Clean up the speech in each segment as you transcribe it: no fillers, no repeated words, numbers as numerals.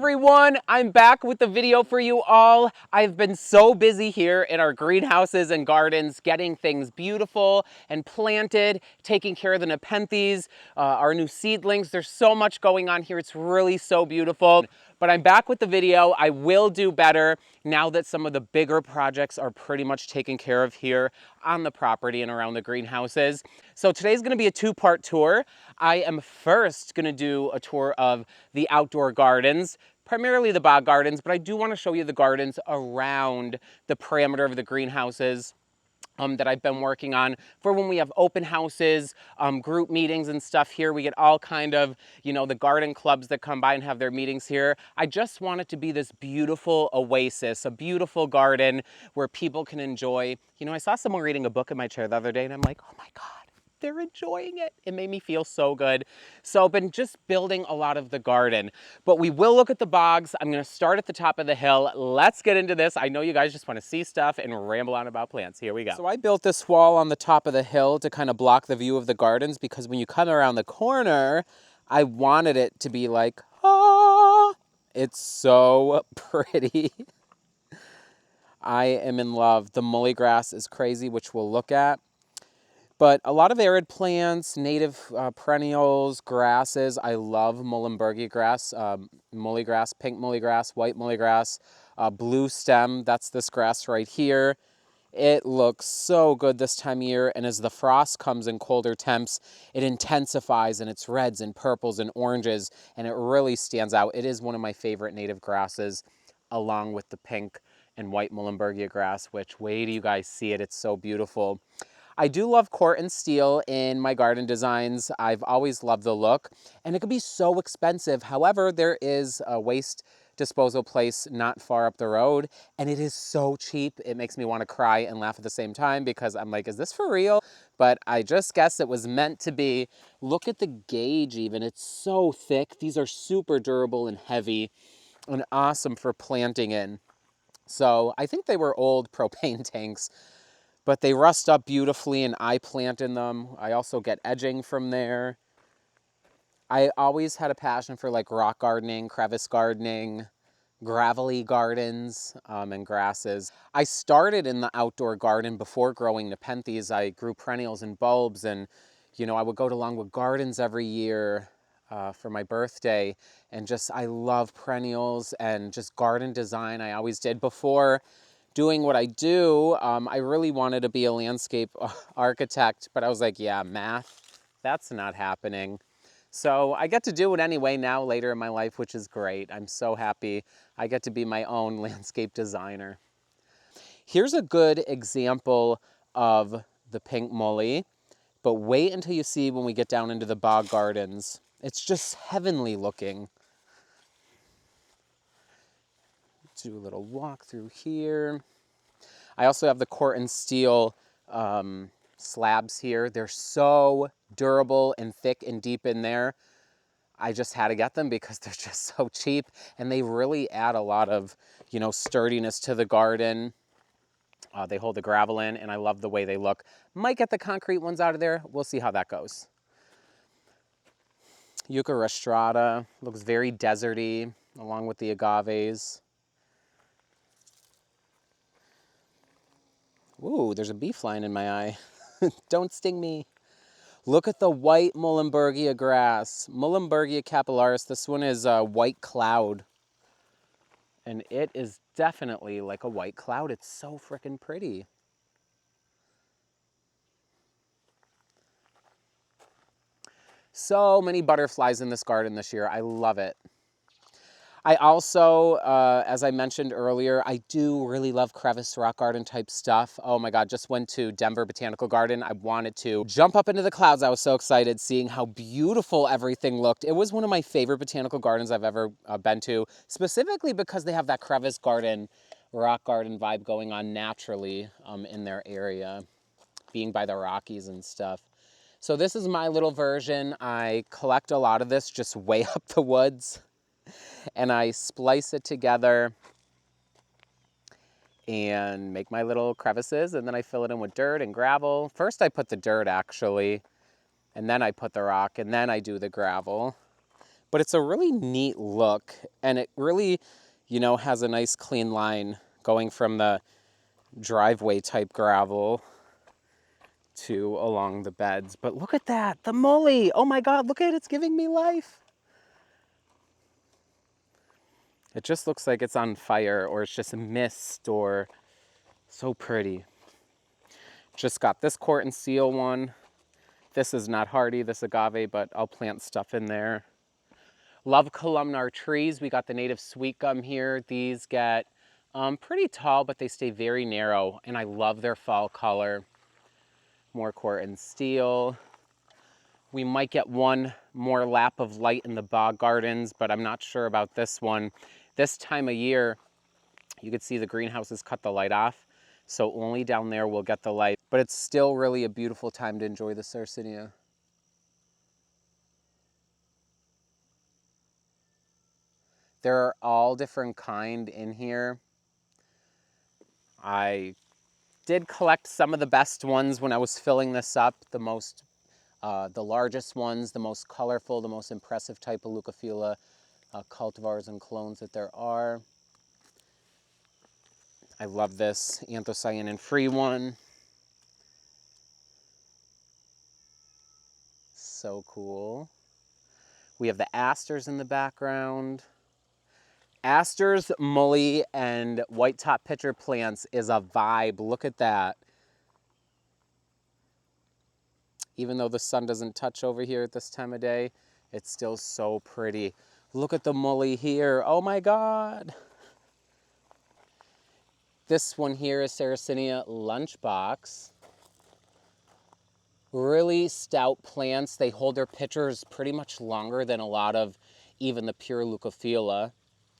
everyone, I'm back with the video for you all. I've been so busy here in our greenhouses and gardens getting things beautiful and planted, taking care of the Nepenthes, our new seedlings. There's so much going on here. It's really so beautiful. But I'm back with the video. I will do better now that some of the bigger projects are pretty much taken care of here on the property and around the greenhouses. So today's gonna be a two-part tour. I am first gonna do a tour of the outdoor gardens, primarily the bog gardens, but I do wanna show you the gardens around the perimeter of the greenhouses that I've been working on for when we have open houses, group meetings and stuff here. We get all kind of, the garden clubs that come by and have their meetings here. I just want it to be this beautiful oasis, a beautiful garden where people can enjoy. I saw someone reading a book in my chair the other day and I'm like, oh my God, they're enjoying it. It made me feel so good. So I've been just building a lot of the garden, but we will look at the bogs. I'm gonna start at the top of the hill. Let's get into this. I know you guys just wanna see stuff and ramble on about plants. Here we go. So I built this wall on the top of the hill to kind of block the view of the gardens because when you come around the corner, I wanted it to be like, ah, it's so pretty. I am in love. The mully grass is crazy, which we'll look at. But a lot of arid plants, native perennials, grasses. I love Muhlenbergia grass, mully grass, pink mully grass, white mully grass, blue stem. That's this grass right here. It looks so good this time of year. And as the frost comes in colder temps, it intensifies in its reds and purples and oranges. And it really stands out. It is one of my favorite native grasses, along with the pink and white Muhlenbergia grass, which, wait till you guys see it. It's so beautiful. I do love Corten steel in my garden designs. I've always loved the look, and it can be so expensive. However, there is a waste disposal place not far up the road, and it is so cheap. It makes me want to cry and laugh at the same time because I'm like, is this for real? But I just guess it was meant to be. Look at the gauge even. It's so thick. These are super durable and heavy and awesome for planting in. So I think they were old propane tanks, but they rust up beautifully and I plant in them. I also get edging from there. I always had a passion for like rock gardening, crevice gardening, gravelly gardens, and grasses. I started in the outdoor garden before growing Nepenthes. I grew perennials and bulbs, and I would go to Longwood Gardens every year for my birthday, and I love perennials and just garden design. I always did. Before doing what I do, I really wanted to be a landscape architect, but I was like, yeah, math, that's not happening. So I get to do it anyway now later in my life, which is great. I'm so happy I get to be my own landscape designer. Here's a good example of the pink mully, but wait until you see when we get down into the bog gardens. It's just heavenly looking. Do a little walk through here. I also have the Corten steel slabs here. They're so durable and thick and deep in there. I just had to get them because they're just so cheap, and they really add a lot of, sturdiness to the garden. They hold the gravel in, and I love the way they look. Might get the concrete ones out of there. We'll see how that goes. Yucca rostrata looks very deserty, along with the agaves. Ooh, there's a bee flying in my eye. Don't sting me. Look at the white Muhlenbergia grass. Muhlenbergia capillaris. This one is a white cloud. And it is definitely like a white cloud. It's so freaking pretty. So many butterflies in this garden this year. I love it. I also, as I mentioned earlier, I do really love crevice rock garden type stuff. Oh my God, just went to Denver Botanical Garden. I wanted to jump up into the clouds. I was so excited seeing how beautiful everything looked. It was one of my favorite botanical gardens I've ever been to, specifically because they have that crevice garden, rock garden vibe going on naturally in their area, being by the Rockies and stuff. So this is my little version. I collect a lot of this just way up the woods, and I splice it together and make my little crevices, and then I fill it in with dirt and gravel. First I put the dirt actually, and then I put the rock, and then I do the gravel. But it's a really neat look, and it really, you know, has a nice clean line going from the driveway type gravel to along the beds. But look at that, the mully. Oh my God, look at it, it's giving me life. It just looks like it's on fire, or it's just a mist, or so pretty. Just got this court and seal one. This is not hardy, this agave, but I'll plant stuff in there. Love columnar trees. We got the native sweet gum here. These get pretty tall, but they stay very narrow, and I love their fall color. More court and steel. We might get one more lap of light in the bog gardens, but I'm not sure about this one. This time of year, you can see the greenhouses cut the light off, so only down there we'll get the light. But it's still really a beautiful time to enjoy the Sarracenia. There are all different kind in here. I did collect some of the best ones when I was filling this up, the largest ones, the most colorful, the most impressive type of Leucophila cultivars and clones that there are. I love this anthocyanin-free one. So cool. We have the asters in the background. Asters, mully, and white top pitcher plants is a vibe. Look at that. Even though the sun doesn't touch over here at this time of day, it's still so pretty. Look at the mully here. Oh my God. This one here is Sarracenia lunchbox. Really stout plants. They hold their pitchers pretty much longer than a lot of even the pure Leucophila.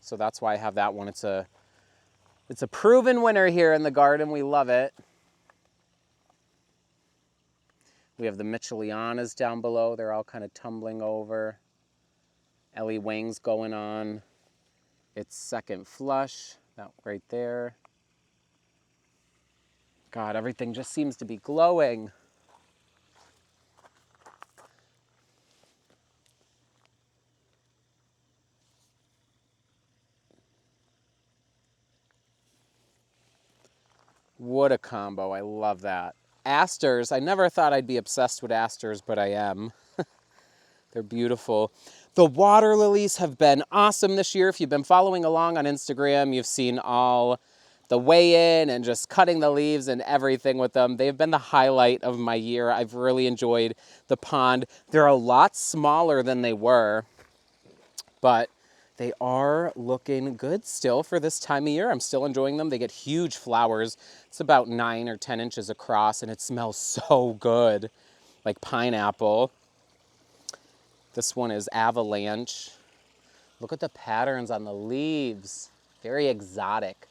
So that's why I have that one. It's a proven winner here in the garden. We love it. We have the Michelianas down below. They're all kind of tumbling over. Ellie Wang's going on. It's second flush, that right there. God, everything just seems to be glowing. What a combo, I love that. Asters, I never thought I'd be obsessed with asters, but I am. They're beautiful. The water lilies have been awesome this year. If you've been following along on Instagram, you've seen all the weigh-in and just cutting the leaves and everything with them. They've been the highlight of my year. I've really enjoyed the pond. They're a lot smaller than they were, but they are looking good still for this time of year. I'm still enjoying them. They get huge flowers. It's about 9 or 10 inches across, and it smells so good, like pineapple. This one is Avalanche. Look at the patterns on the leaves. Very exotic.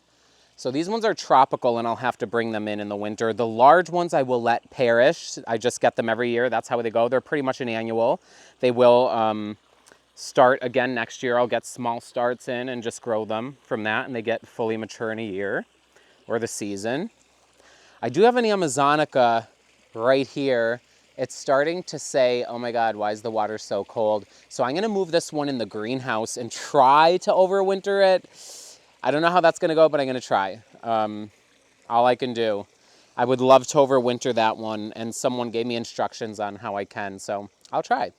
So these ones are tropical, and I'll have to bring them in the winter. The large ones I will let perish. I just get them every year. That's how they go. They're pretty much an annual. They will start again next year. I'll get small starts in and just grow them from that, and they get fully mature in a year or the season. I do have an Amazonica right here. It's starting to say, oh my God, why is the water so cold? So I'm gonna move this one in the greenhouse and try to overwinter it. I don't know how that's gonna go, but I'm gonna try. All I can do. I would love to overwinter that one, and someone gave me instructions on how I can, so I'll try.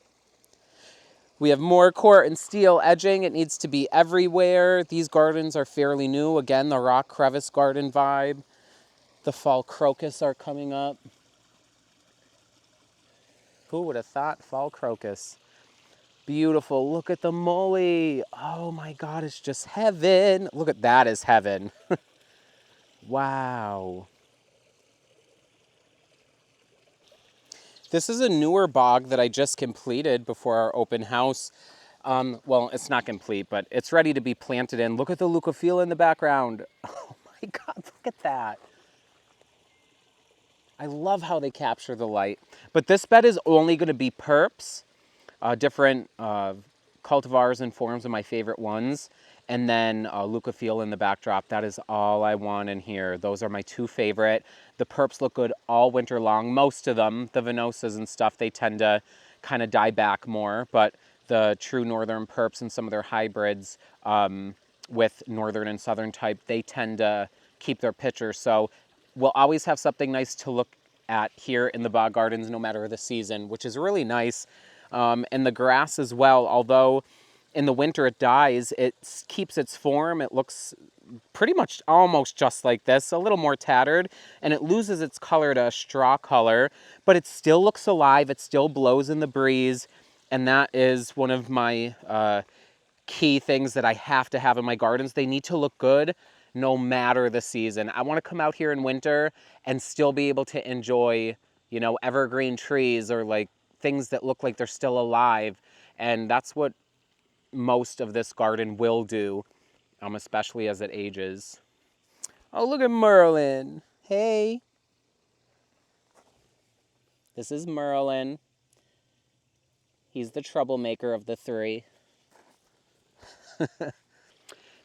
We have more court and steel edging. It needs to be everywhere. These gardens are fairly new. Again, the rock crevice garden vibe. The fall crocus are coming up. Who would have thought fall crocus? Beautiful. Look at the mully. Oh my God, it's just heaven. Look at that, is heaven. Wow. This is a newer bog that I just completed before our open house. Well, it's not complete, but it's ready to be planted in. Look at the Leucophila in the background. Oh my God, look at that. I love how they capture the light. But this bed is only going to be perps, different cultivars and forms of my favorite ones, and then Leucophila in the backdrop. That is all I want in here. Those are my two favorite. The perps look good all winter long. Most of them, the venosas and stuff, they tend to kind of die back more, but the true northern perps and some of their hybrids with northern and southern type, they tend to keep their pitchers. So we'll always have something nice to look at here in the bog gardens no matter the season, which is really nice. And the grass as well, although in the winter it dies, it keeps its form. It looks pretty much almost just like this, a little more tattered, and it loses its color to a straw color, but it still looks alive. It still blows in the breeze, and that is one of my key things that I have to have in my gardens. They need to look good no matter the season. I want to come out here in winter and still be able to enjoy, you know, evergreen trees or like things that look like they're still alive, and that's what most of this garden will do, especially as it ages. Oh, look at Merlin. Hey. This is Merlin. He's the troublemaker of the three.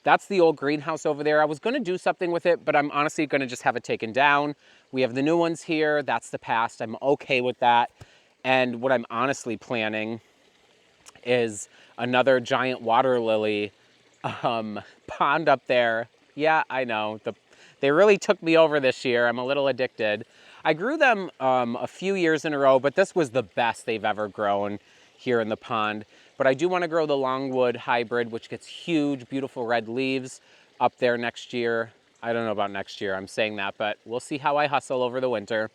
That's the old greenhouse over there. I was going to do something with it, but I'm honestly going to just have it taken down. We have the new ones here. That's the past. I'm okay with that. And what I'm honestly planning is another giant water lily pond up there. Yeah, I know. They really took me over this year. I'm a little addicted. I grew them a few years in a row, but this was the best they've ever grown here in the pond. But I do want to grow the longwood hybrid, which gets huge, beautiful red leaves up there next year. I don't know about next year, I'm saying that, but we'll see how I hustle over the winter.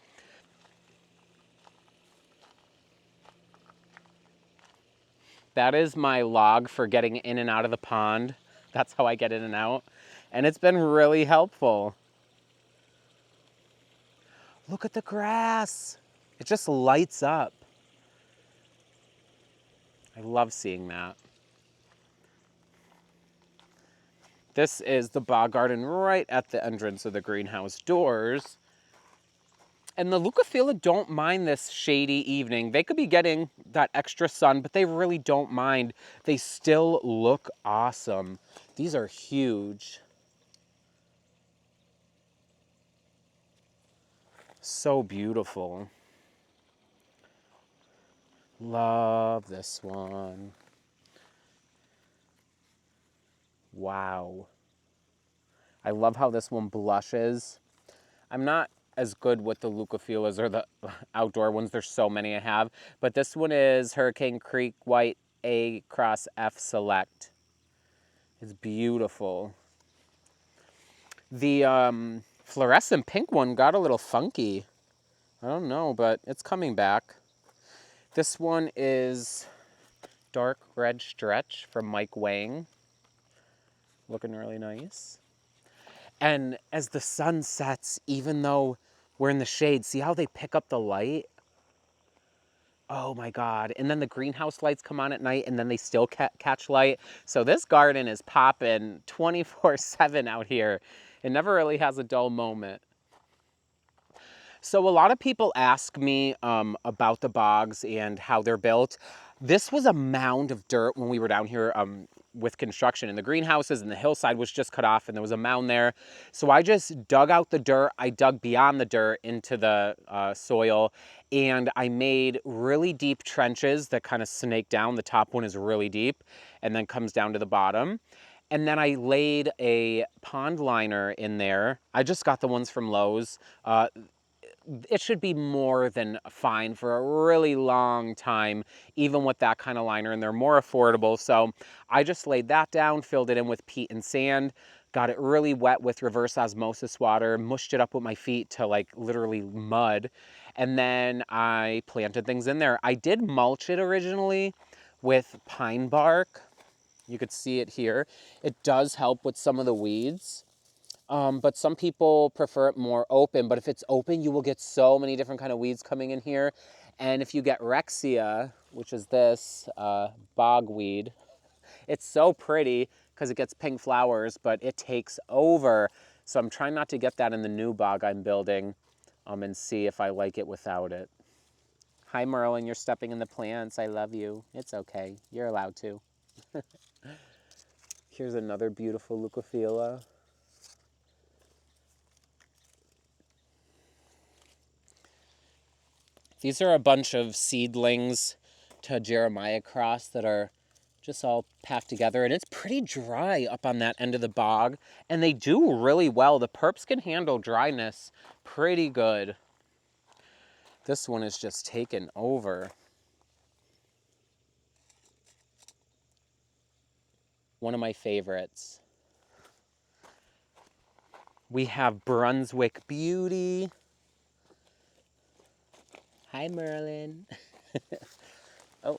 That is my log for getting in and out of the pond. That's how I get in and out. And it's been really helpful. Look at the grass. It just lights up. I love seeing that. This is the bog garden right at the entrance of the greenhouse doors. And the Leucophila don't mind this shady evening. They could be getting that extra sun, but they really don't mind. They still look awesome. These are huge. So beautiful. Love this one. Wow. I love how this one blushes. I'm not as good with the Leucophilas or the outdoor ones. There's so many I have. But this one is Hurricane Creek White A Cross F Select. It's beautiful. The fluorescent pink one got a little funky. I don't know, but it's coming back. This one is Dark Red Stretch from Mike Wang. Looking really nice. And as the sun sets, even though we're in the shade, see how they pick up the light? Oh my God. And then the greenhouse lights come on at night and then they still catch light. So this garden is popping 24/7 out here. It never really has a dull moment. So a lot of people ask me about the bogs and how they're built. This was a mound of dirt when we were down here with construction, and the greenhouses and the hillside was just cut off and there was a mound there. So I just dug out the dirt. I dug beyond the dirt into the soil, and I made really deep trenches that kind of snake down. The top one is really deep and then comes down to the bottom. And then I laid a pond liner in there. I just got the ones from Lowe's. It should be more than fine for a really long time, even with that kind of liner, and they're more affordable. So I just laid that down, filled it in with peat and sand, got it really wet with reverse osmosis water, mushed it up with my feet to like literally mud, and then I planted things in there. I did mulch it originally with pine bark. You could see it here. It does help with some of the weeds. But some people prefer it more open. But if it's open, you will get so many different kind of weeds coming in here. And if you get Rexia, which is this bogweed, it's so pretty because it gets pink flowers, but it takes over. So I'm trying not to get that in the new bog I'm building and see if I like it without it. Hi, Merlin, you're stepping in the plants. I love you. It's okay. You're allowed to. Here's another beautiful Leucophila. These are a bunch of seedlings to Jeremiah cross that are just all packed together, and it's pretty dry up on that end of the bog, and they do really well. The perps can handle dryness pretty good. This one is just taken over. One of my favorites. We have Brunswick Beauty. Hi, Merlin. Oh.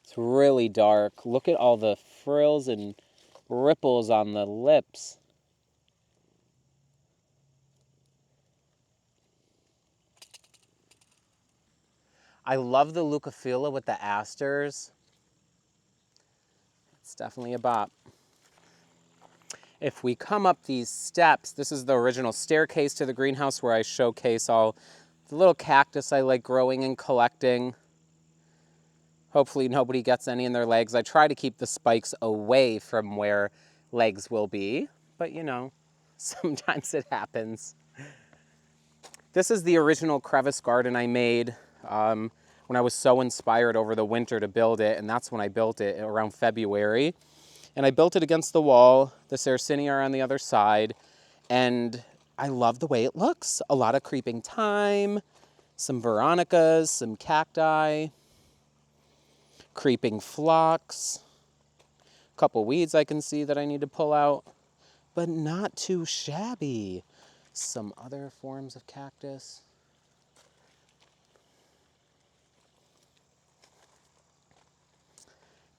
It's really dark. Look at all the frills and ripples on the lips. I love the leucophila with the asters. It's definitely a bop. If we come up these steps, this is the original staircase to the greenhouse where I showcase all the little cactus I like growing and collecting. Hopefully nobody gets any in their legs. I try to keep the spikes away from where legs will be, but you know, sometimes it happens. This is the original crevice garden I made when I was so inspired over the winter to build it, and that's when I built it, around February. And I built it against the wall. The Sarracenia are on the other side, and I love the way it looks. A lot of creeping thyme, some veronicas, some cacti, creeping phlox, a couple weeds I can see that I need to pull out, but not too shabby. Some other forms of cactus.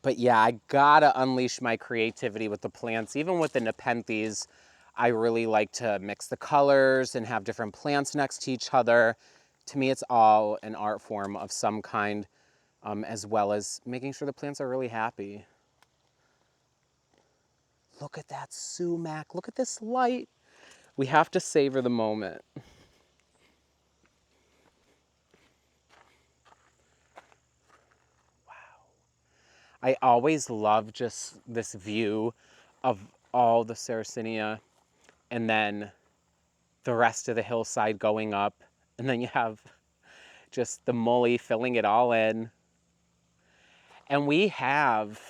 But yeah, I gotta unleash my creativity with the plants. Even with the Nepenthes, I really like to mix the colors and have different plants next to each other. To me, it's all an art form of some kind, as well as making sure the plants are really happy. Look at that sumac. Look at this light. We have to savor the moment. I always love just this view of all the Sarracenia and then the rest of the hillside going up. And then you have just the mully filling it all in. And we have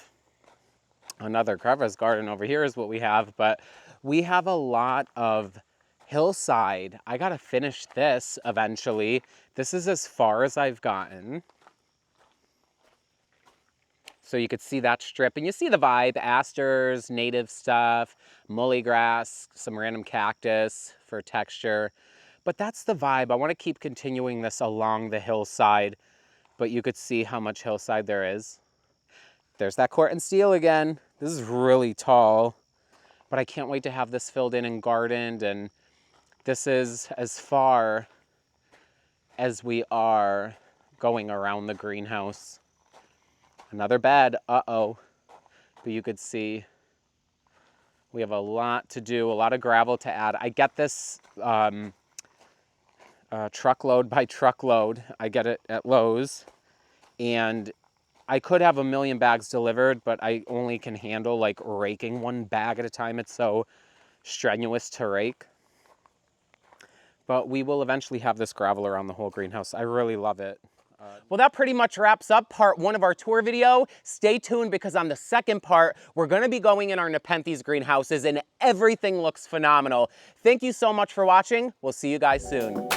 another crevice garden over here is what we have, but we have a lot of hillside. I gotta finish this eventually. This is as far as I've gotten. So you could see that strip, and you see the vibe, asters, native stuff, mully grass, some random cactus for texture. But that's the vibe. I want to keep continuing this along the hillside, but you could see how much hillside there is. There's that Corten steel again. This is really tall, but I can't wait to have this filled in and gardened, and this is as far as we are going around the greenhouse. Another bed, uh-oh. But you could see we have a lot to do, a lot of gravel to add. I get this truckload by truckload. I get it at Lowe's, and I could have 1,000,000 bags delivered, but I only can handle like raking one bag at a time. It's so strenuous to rake. But we will eventually have this gravel around the whole greenhouse. I really love it. Well, that pretty much wraps up part 1 of our tour video. Stay tuned, because on the second part, we're gonna be going in our Nepenthes greenhouses and everything looks phenomenal. Thank you so much for watching. We'll see you guys soon.